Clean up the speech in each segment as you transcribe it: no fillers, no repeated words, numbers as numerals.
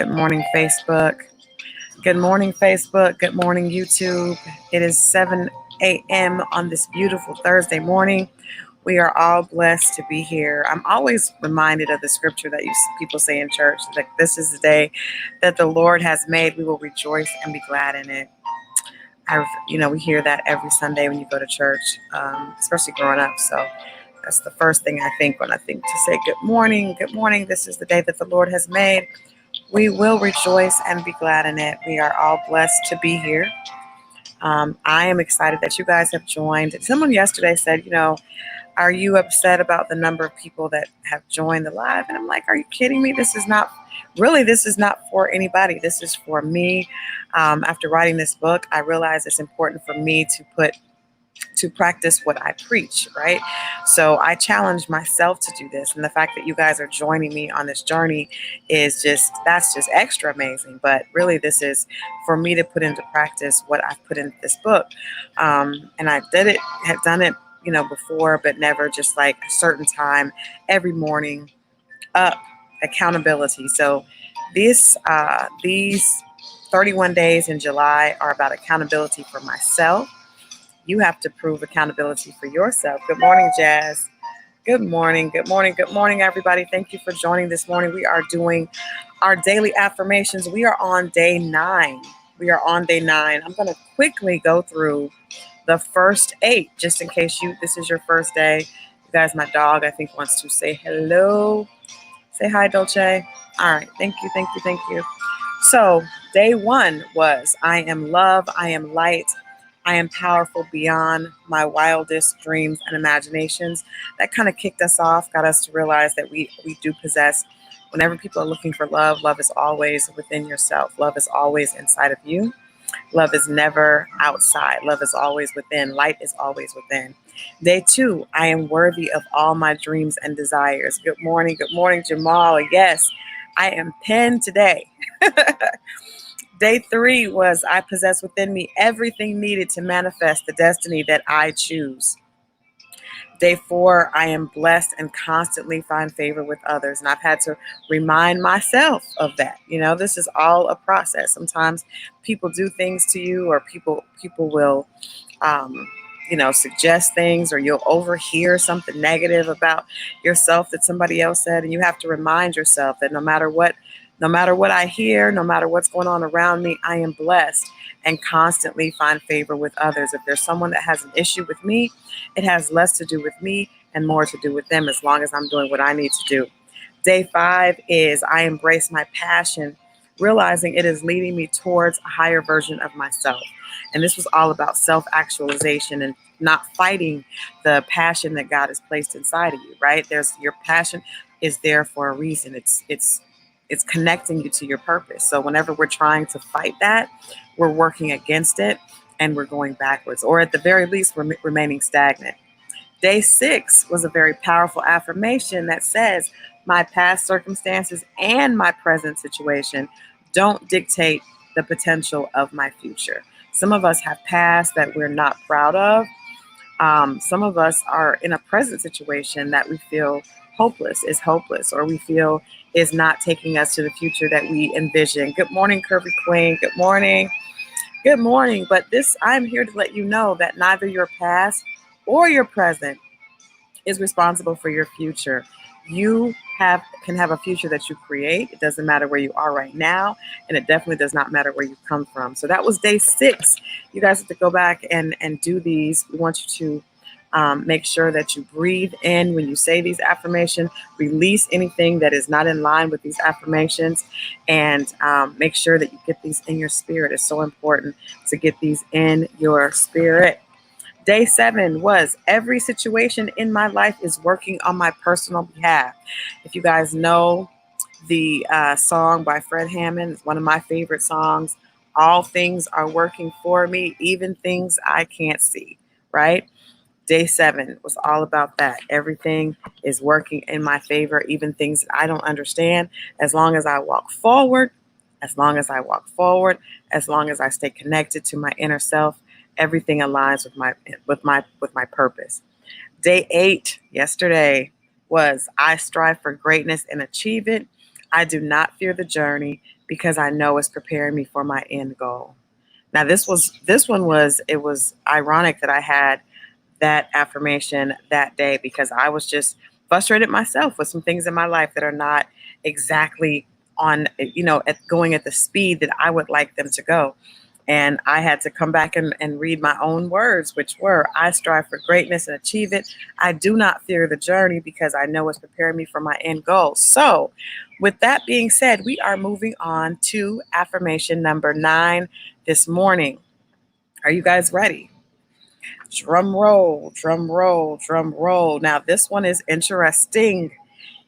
Good morning, Facebook. Good morning, Facebook. Good morning, YouTube. It is 7 a.m. on this beautiful Thursday morning. We are all blessed to be here. I'm always reminded of the scripture that people say in church that this is the day that the Lord has made. We will rejoice and be glad in it. We hear that every Sunday when you go to church, especially growing up. So that's the first thing I think when I think to say good morning. Good morning. This is the day that the Lord has made. We will rejoice and be glad in it. We are all blessed to be here. I am excited that you guys have joined. Someone yesterday said, are you upset about the number of people that have joined the live? And I'm like, are you kidding me? This is not for anybody. This is for me. After writing this book, I realized it's important for me to practice what I preach, right? So I challenge myself to do this. And the fact that you guys are joining me on this journey that's just extra amazing. But really, this is for me to put into practice what I've put in this book. And I had done it, before, but never just like a certain time every morning up accountability. So these 31 days in July are about accountability for myself. You have to prove accountability for yourself. Good morning, Jazz. Good morning. Good morning. Good morning, everybody. Thank you for joining this morning. We are doing our daily affirmations. We are on day 9. I'm going to quickly go through the first 8, just in case this is your first day. You guys, my dog, I think, wants to say hello. Say hi, Dolce. All right. Thank you. Thank you. Thank you. So day 1 was I am love. I am light. I am powerful beyond my wildest dreams and imaginations. That kind of kicked us off, got us to realize that we do possess, whenever people are looking for love, love is always within yourself. Love is always inside of you. Love is never outside. Love is always within. Light is always within. Day 2, I am worthy of all my dreams and desires. Good morning. Good morning, Jamal. Yes, I am penned today. Day 3 was I possess within me everything needed to manifest the destiny that I choose. Day 4, I am blessed and constantly find favor with others. And I've had to remind myself of that. This is all a process. Sometimes people do things to you, or people will, suggest things, or you'll overhear something negative about yourself that somebody else said. And you have to remind yourself that no matter what I hear, no matter what's going on around me, I am blessed and constantly find favor with others. If there's someone that has an issue with me, it has less to do with me and more to do with them, as long as I'm doing what I need to do. Day 5 is I embrace my passion, realizing it is leading me towards a higher version of myself. And this was all about self-actualization and not fighting the passion that God has placed inside of you, right? Your passion is there for a reason. It's connecting you to your purpose. So whenever we're trying to fight that, we're working against it and we're going backwards, or at the very least, we're remaining stagnant. Day 6 was a very powerful affirmation that says, my past circumstances and my present situation don't dictate the potential of my future. Some of us have past that we're not proud of. Some of us are in a present situation that we feel is hopeless, or we feel is not taking us to the future that we envision. Good morning, Curvy Queen. Good morning. Good morning. But I'm here to let you know that neither your past or your present is responsible for your future. You can have a future that you create. It doesn't matter where you are right now, and it definitely does not matter where you come from. So that was day 6. You guys have to go back and do these. We want you to make sure that you breathe in when you say these affirmations, release anything that is not in line with these affirmations, and make sure that you get these in your spirit. It's so important to get these in your spirit. Day 7 was every situation in my life is working on my personal behalf. If you guys know the song by Fred Hammond, it's one of my favorite songs. All things are working for me, even things I can't see, right? Day 7 was all about that. Everything is working in my favor, even things that I don't understand. As long as I walk forward, as long as I stay connected to my inner self, everything aligns with my purpose. Day 8 yesterday was I strive for greatness and achieve it. I do not fear the journey. because I know it's preparing me for my end goal. Now it was ironic that I had that affirmation that day because I was just frustrated myself with some things in my life that are not exactly on, going at the speed that I would like them to go. And I had to come back and read my own words, which were, I strive for greatness and achieve it. I do not fear the journey because I know it's preparing me for my end goal. So, with that being said, we are moving on to affirmation number 9 this morning. Are you guys ready? Drum roll, drum roll, drum roll. Now, this one is interesting.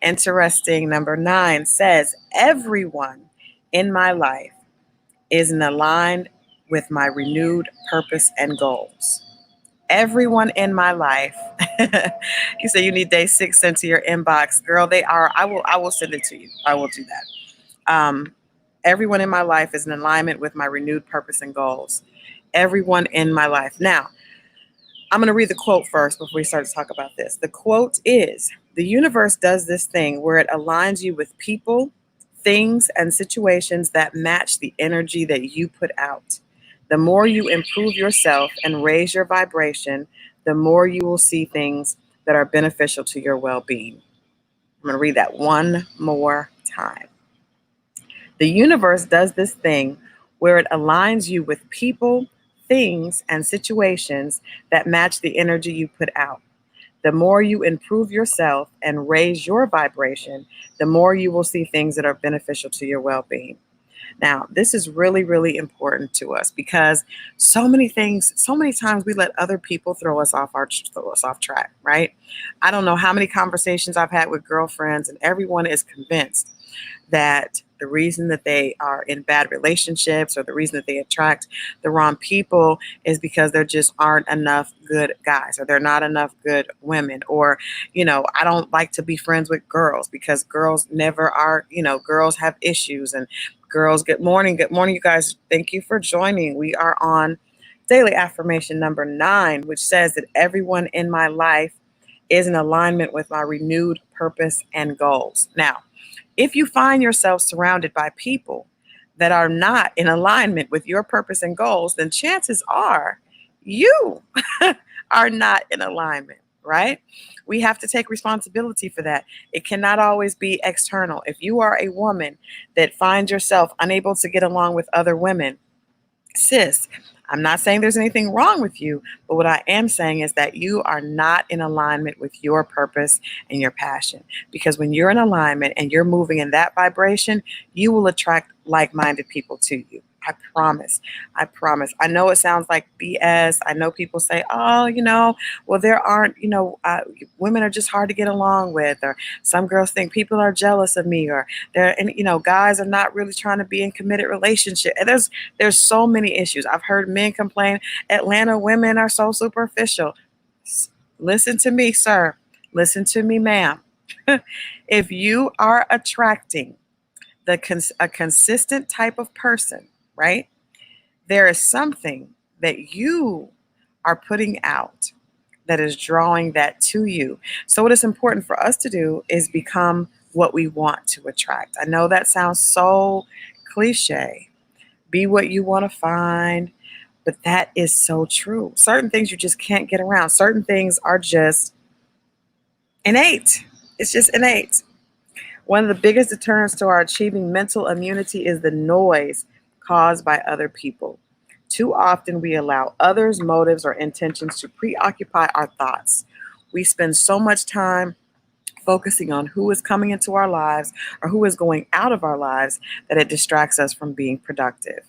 Interesting. Number 9 says, everyone in my life is aligned with my renewed purpose and goals. Everyone in my life. You say you need day 6 sent to your inbox. Girl, they are. I will send it to you. I will do that. Everyone in my life is in alignment with my renewed purpose and goals. Everyone in my life. Now, I'm going to read the quote first before we start to talk about this. The quote is, the universe does this thing where it aligns you with people, things, and situations that match the energy that you put out. The more you improve yourself and raise your vibration, the more you will see things that are beneficial to your well-being. I'm going to read that one more time. The universe does this thing where it aligns you with people, things, and situations that match the energy you put out. The more you improve yourself and raise your vibration, the more you will see things that are beneficial to your well being. Now, this is really, really important to us because so many times we let other people throw us off track, right? I don't know how many conversations I've had with girlfriends, and everyone is convinced that the reason that they are in bad relationships or the reason that they attract the wrong people is because there just aren't enough good guys or there are not enough good women, or I don't like to be friends with girls because girls never are, girls have issues. And girls, good morning, you guys. Thank you for joining. We are on daily affirmation number 9, which says that everyone in my life is in alignment with my renewed purpose and goals. Now, if you find yourself surrounded by people that are not in alignment with your purpose and goals, then chances are you are not in alignment, right? We have to take responsibility for that. It cannot always be external. If you are a woman that finds yourself unable to get along with other women, sis, I'm not saying there's anything wrong with you, but what I am saying is that you are not in alignment with your purpose and your passion. Because when you're in alignment and you're moving in that vibration, you will attract like-minded people to you. I promise. I promise. I know it sounds like BS. I know people say, oh, well, there aren't, women are just hard to get along with, or some girls think people are jealous of me, or guys are not really trying to be in committed relationship. And there's so many issues. I've heard men complain, Atlanta women are so superficial. Listen to me, sir. Listen to me, ma'am. If you are attracting a consistent type of person, right? There is something that you are putting out that is drawing that to you. So what is important for us to do is become what we want to attract. I know that sounds so cliche. Be what you want to find, but that is so true. Certain things you just can't get around. Certain things are just innate. It's just innate. One of the biggest deterrents to our achieving mental immunity is the noise caused by other people. Too often we allow others' motives or intentions to preoccupy our thoughts. We spend so much time focusing on who is coming into our lives or who is going out of our lives that it distracts us from being productive.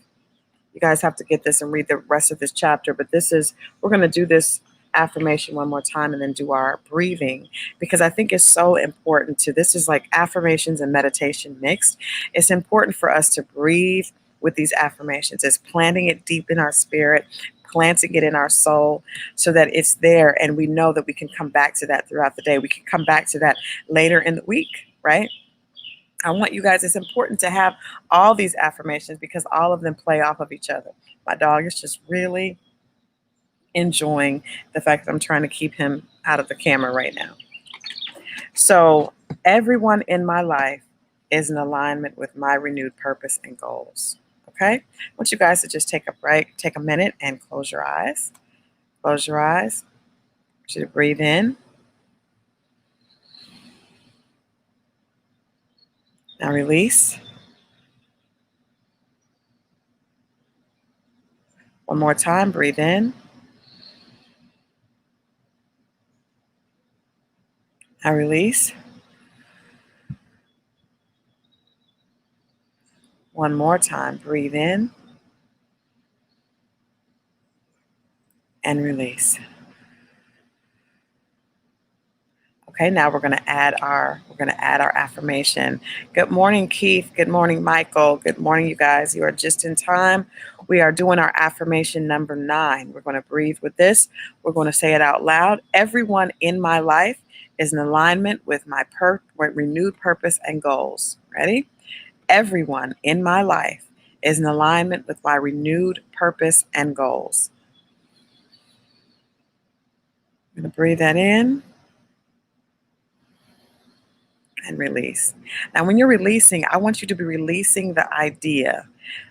You guys have to get this and read the rest of this chapter, but we're going to do this affirmation one more time and then do our breathing, because I think it's so important this is like affirmations and meditation mixed. It's important for us to breathe with these affirmations. It's planting it deep in our spirit, planting it in our soul so that it's there and we know that we can come back to that throughout the day. We can come back to that later in the week, right? I want you guys, it's important to have all these affirmations because all of them play off of each other. My dog is just really enjoying the fact that I'm trying to keep him out of the camera right now. So everyone in my life is in alignment with my renewed purpose and goals. Okay? I want you guys to just take a break, take a minute and close your eyes. Close your eyes. I want you to breathe in. Now release. One more time. Breathe in. Now release. One more time. Breathe in and release. Okay, now we're gonna add our affirmation. Good morning, Keith. Good morning, Michael. Good morning, you guys. You are just in time. We are doing our affirmation number 9. We're gonna breathe with this. We're gonna say it out loud. Everyone in my life is in alignment with my renewed purpose and goals. Ready? Everyone in my life is in alignment with my renewed purpose and goals. I'm gonna breathe that in and release. Now, when you're releasing, I want you to be releasing the idea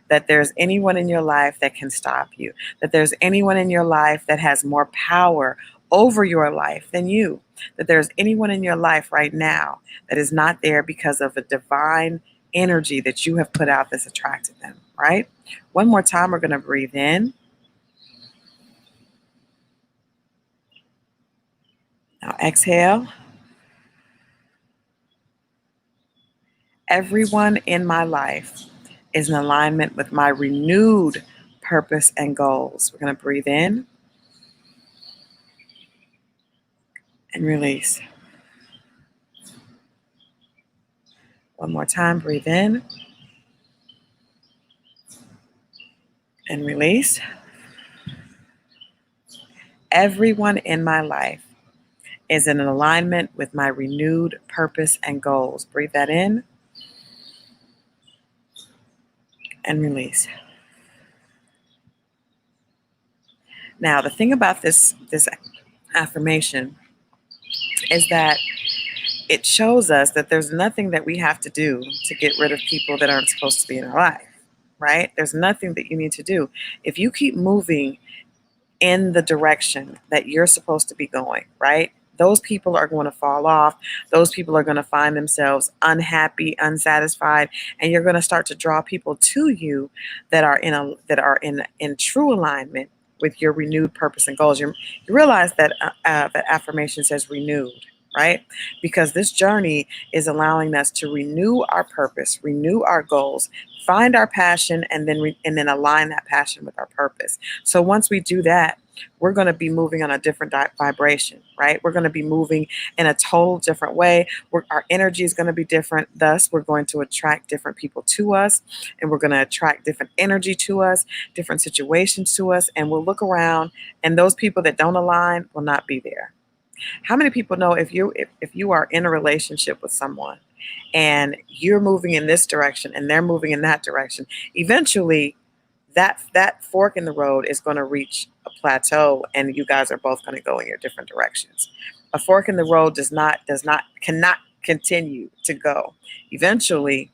that there's anyone in your life that can stop you, that there's anyone in your life that has more power over your life than you, that there's anyone in your life right now that is not there because of a divine energy that you have put out that's attracted them, right? One more time, we're going to breathe in. Now, exhale. Everyone in my life is in alignment with my renewed purpose and goals. We're going to breathe in and release. One more time, breathe in and release. Everyone in my life is in alignment with my renewed purpose and goals. Breathe that in and release. Now, the thing about this affirmation is that it shows us that there's nothing that we have to do to get rid of people that aren't supposed to be in our life, right? There's nothing that you need to do. If you keep moving in the direction that you're supposed to be going, right? Those people are going to fall off. Those people are going to find themselves unhappy, unsatisfied, and you're going to start to draw people to you that are in true alignment with your renewed purpose and goals. You realize that that affirmation says renewed, right? Because this journey is allowing us to renew our purpose, renew our goals, find our passion, and then align that passion with our purpose. So once we do that, we're going to be moving on a different vibration, right? We're going to be moving in a total different way. Our energy is going to be different. Thus, we're going to attract different people to us, and we're going to attract different energy to us, different situations to us, and we'll look around, and those people that don't align will not be there. How many people know if you are in a relationship with someone and you're moving in this direction and they're moving in that direction, eventually that fork in the road is going to reach a plateau and you guys are both going to go in your different directions. A fork in the road cannot continue to go. Eventually,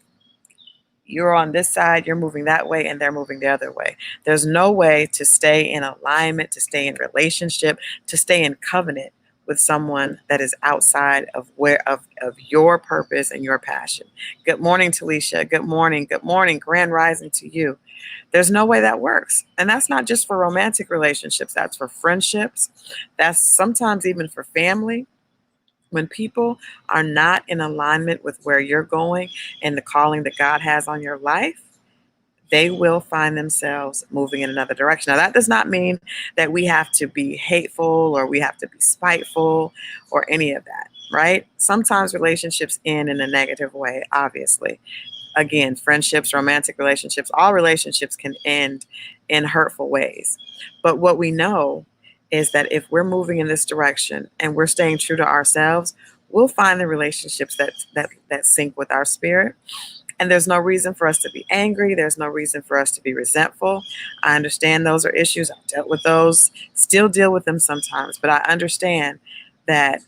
you're on this side, you're moving that way, and they're moving the other way. There's no way to stay in alignment, to stay in relationship, to stay in covenant with someone that is outside of your purpose and your passion. Good morning, Talisha. Good morning. Good morning. Grand rising to you. There's no way that works. And that's not just for romantic relationships. That's for friendships. That's sometimes even for family. When people are not in alignment with where you're going and the calling that God has on your life, they will find themselves moving in another direction. Now, that does not mean that we have to be hateful or we have to be spiteful or any of that, right? Sometimes relationships end in a negative way, obviously. Again, friendships, romantic relationships, all relationships can end in hurtful ways. But what we know is that if we're moving in this direction and we're staying true to ourselves, we'll find the relationships that sync with our spirit. And there's no reason for us to be angry. There's no reason for us to be resentful. I understand those are issues. I've dealt with those, still deal with them sometimes. But I understand that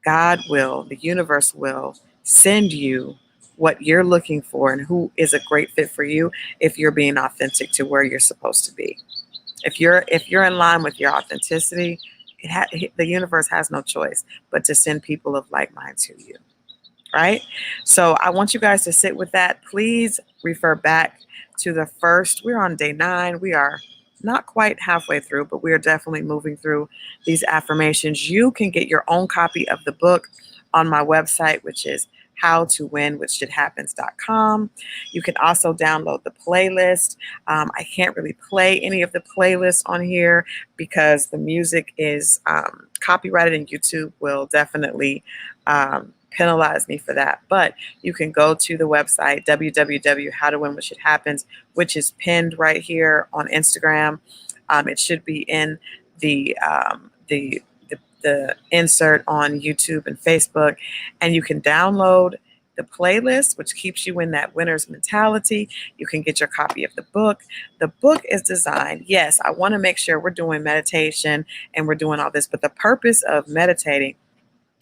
the universe will send you what you're looking for and who is a great fit for you if you're being authentic to where you're supposed to be. If you're in line with your authenticity, the universe has no choice but to send people of like mind to you, right? So I want you guys to sit with that. Please refer back to the first. We're on day 9. We are not quite halfway through, but we are definitely moving through these affirmations. You can get your own copy of the book on my website, which is howtowinwithshithappens.com. You can also download the playlist. I can't really play any of the playlists on here because the music is copyrighted, and YouTube will definitely penalize me for that. But you can go to the website www.howtowinwithshithappens, which is pinned right here on Instagram. It should be in the insert on YouTube and Facebook, and you can download the playlist, which keeps you in that winner's mentality. You can get your copy of the book. The book is designed, yes, I want to make sure we're doing meditation and we're doing all this, but the purpose of meditating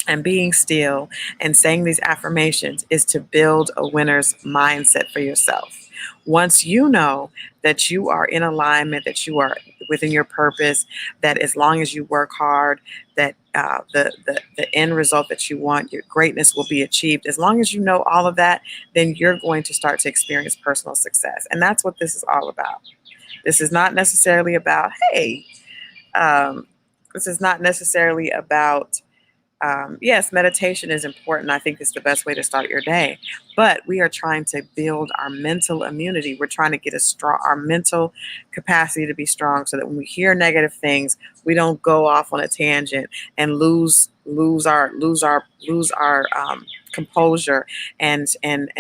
and being still and saying these affirmations is to build a winner's mindset for yourself. Once you know that you are in alignment, that you are within your purpose, that as long as you work hard, that the end result that you want, your greatness will be achieved. As long as you know all of that, then you're going to start to experience personal success. And that's what this is all about. This is not necessarily about, hey, this is not necessarily about yes, meditation is important. I think it's the best way to start your day. But we are trying to build our mental immunity. We're trying to get our mental capacity to be strong, so that when we hear negative things, we don't go off on a tangent and lose our composure and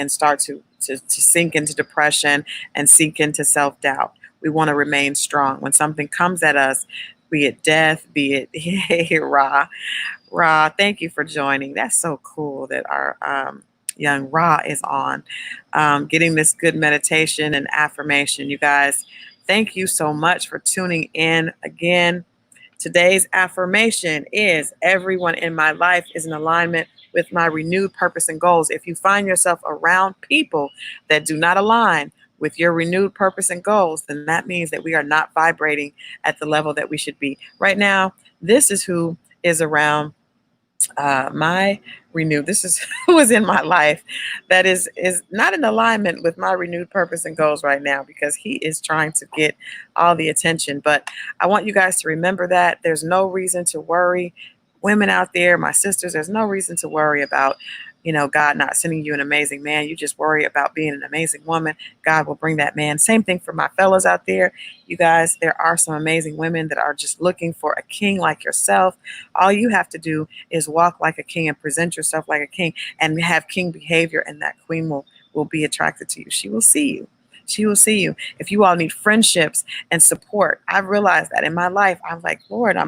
start to sink into depression and sink into self-doubt. We want to remain strong. When something comes at us, be it death, be it hey, Ra, thank you for joining. That's so cool that our young Ra is on, getting this good meditation and affirmation. You guys, thank you so much for tuning in again. Today's affirmation is: everyone in my life is in alignment with my renewed purpose and goals. If you find yourself around people that do not align with your renewed purpose and goals, then that means that we are not vibrating at the level that we should be. Right now, this is who is around my renewed. This is who is in my life that is not in alignment with my renewed purpose and goals right now, because he is trying to get all the attention. But I want you guys to remember that there's no reason to worry. Women out there, my sisters, there's no reason to worry about God not sending you an amazing man. You just worry about being an amazing woman. God will bring that man. Same thing for my fellas out there. You guys, there are some amazing women that are just looking for a king like yourself. All you have to do is walk like a king and present yourself like a king and have king behavior, and that queen will be attracted to you. She will see you. She will see you. If you all need friendships and support, I've realized that in my life. I'm like, Lord,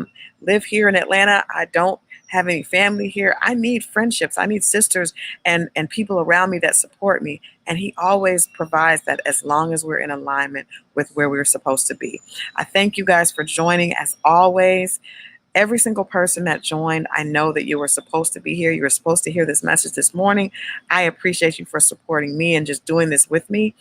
live here in Atlanta. I don't have any family here. I need friendships. I need sisters and people around me that support me. And he always provides that, as long as we're in alignment with where we're supposed to be. I thank you guys for joining, as always. Every single person that joined, I know that you were supposed to be here. You were supposed to hear this message this morning. I appreciate you for supporting me and just doing this with me,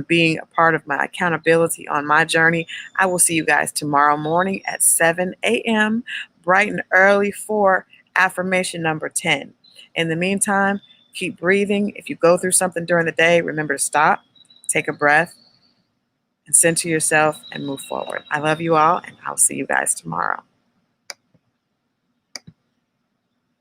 being a part of my accountability on my journey. I will see you guys tomorrow morning at 7 a.m., bright and early, for affirmation number 10. In the meantime, keep breathing. If you go through something during the day, remember to stop, take a breath, and center yourself and move forward. I love you all, and I'll see you guys tomorrow.